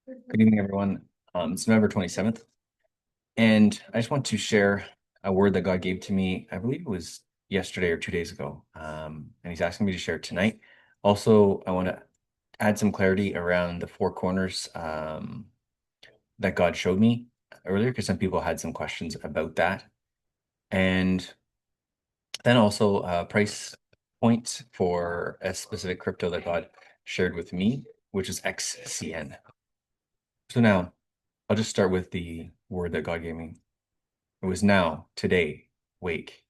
Good evening, everyone. It's November 27th, and I just want to share a word that God gave to me. I believe it was yesterday or 2 days ago. And He's asking me to share it tonight. Also, I want to add some clarity around the four corners that God showed me earlier, because some people had some questions about that. And then also price points for a specific crypto that God shared with me, which is XCN. So now I'll just start with the word that God gave me. It was now, today, wake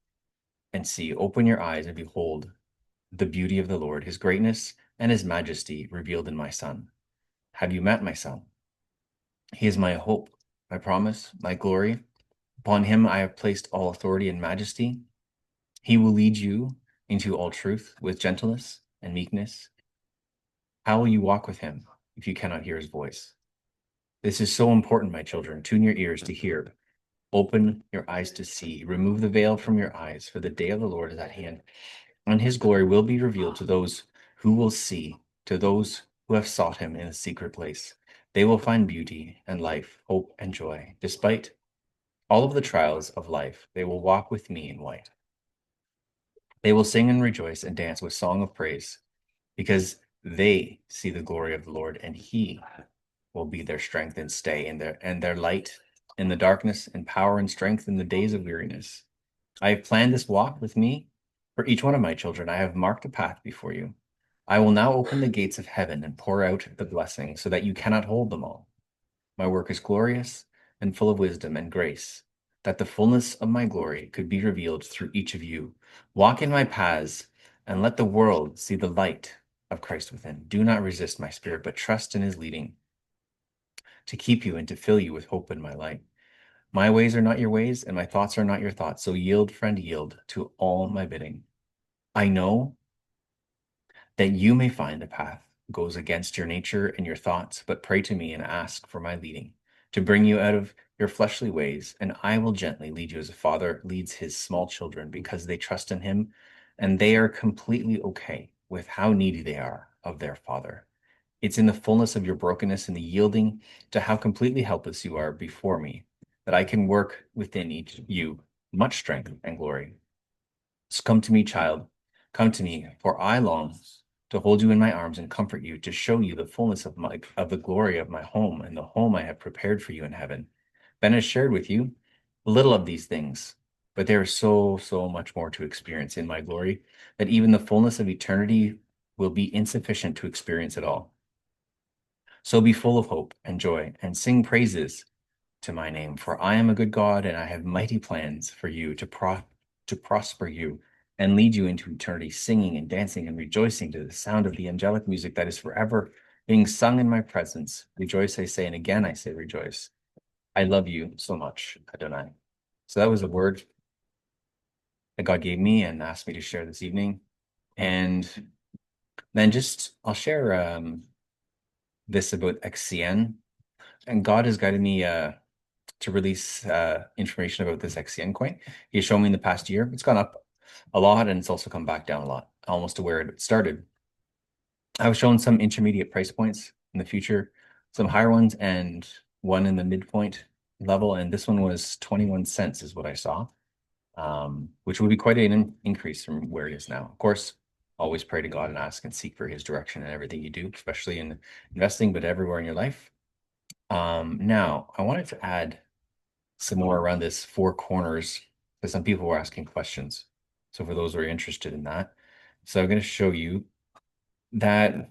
and see, open your eyes and behold the beauty of the Lord, his greatness and his majesty revealed in my son. Have you met my son? He is my hope, my promise, my glory. Upon him I have placed all authority and majesty. He will lead you into all truth with gentleness and meekness. How will you walk with him if you cannot hear his voice? This is so important, my children. Tune your ears to hear. Open your eyes to see. Remove the veil from your eyes, for the day of the Lord is at hand, and his glory will be revealed to those who will see, to those who have sought him in a secret place. They will find beauty and life, hope and joy. Despite all of the trials of life, they will walk with me in white. They will sing and rejoice and dance with song of praise, because they see the glory of the Lord, and he will be their strength and stay, and their light in the darkness, and power and strength in the days of weariness. I have planned this walk with me for each one of my children. I have marked a path before you. I will now open the gates of heaven and pour out the blessings so that you cannot hold them all. My work is glorious and full of wisdom and grace, that the fullness of my glory could be revealed through each of you. Walk in my paths and let the world see the light of Christ within. Do not resist my spirit, but trust in his leading to keep you and to fill you with hope in my light. My ways are not your ways, and my thoughts are not your thoughts. So yield, friend, yield to all my bidding. I know that you may find the path goes against your nature and your thoughts, but pray to me and ask for my leading to bring you out of your fleshly ways, and I will gently lead you as a father leads his small children, because they trust in him and they are completely okay with how needy they are of their father. It's in the fullness of your brokenness and the yielding to how completely helpless you are before me that I can work within each you much strength and glory. So come to me, child. Come to me, for I long to hold you in my arms and comfort you, to show you the fullness of the glory of my home and the home I have prepared for you in heaven. Ben has shared with you little of these things, but there is so much more to experience in my glory, that even the fullness of eternity will be insufficient to experience it all. So be full of hope and joy and sing praises to my name, for I am a good God and I have mighty plans for you to prosper you and lead you into eternity, singing and dancing and rejoicing to the sound of the angelic music that is forever being sung in my presence. Rejoice, I say, and again I say rejoice. I love you so much, Adonai. So that was a word that God gave me and asked me to share this evening. And then I'll share this about XCN. And God has guided me to release information about this XCN coin. He's shown me in the past year. It's gone up a lot, and it's also come back down a lot, almost to where it started. I was shown some intermediate price points in the future, some higher ones, and one in the midpoint level. And this one was 21 cents is what I saw, which would be quite an increase from where it is now. Of course, always pray to God and ask and seek for his direction in everything you do, especially in investing, but everywhere in your life. Now, I wanted to add some more around this four corners, because some people were asking questions. So for those who are interested in that, so I'm going to show you that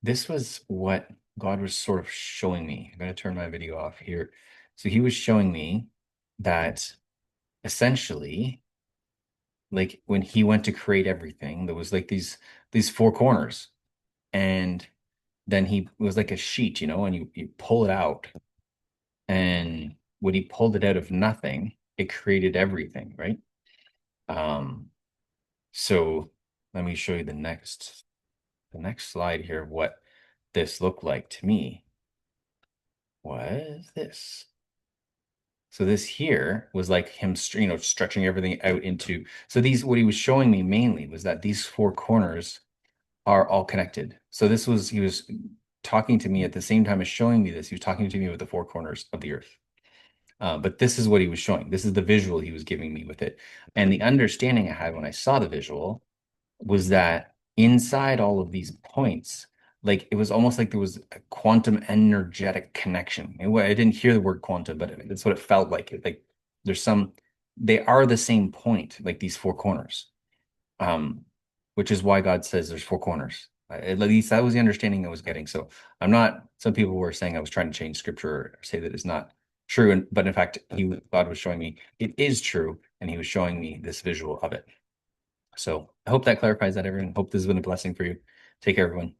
this was what God was sort of showing me. I'm going to turn my video off here. So he was showing me that essentially, like when he went to create everything, there was like these four corners, and then he it was like a sheet, and you pull it out, and when he pulled it out of nothing, it created everything, right? Um, so let me show you the next slide here of what this looked like to me. What is this? So this here was like him, stretching everything out into. So what he was showing me mainly was that these four corners are all connected. So he was talking to me at the same time as showing me this. He was talking to me with the four corners of the earth. But this is what he was showing. This is the visual he was giving me with it. And the understanding I had when I saw the visual was that inside all of these points, like it was almost like there was a quantum energetic connection. And I didn't hear the word quantum, but that's what it felt like. Like there's they are the same point, like these four corners, um, which is why God says there's four corners. At least that was the understanding I was getting. So I'm not, some people were saying I was trying to change scripture or say that it's not true. But in fact, God was showing me it is true. And he was showing me this visual of it. So I hope that clarifies that, everyone. Hope this has been a blessing for you. Take care, everyone.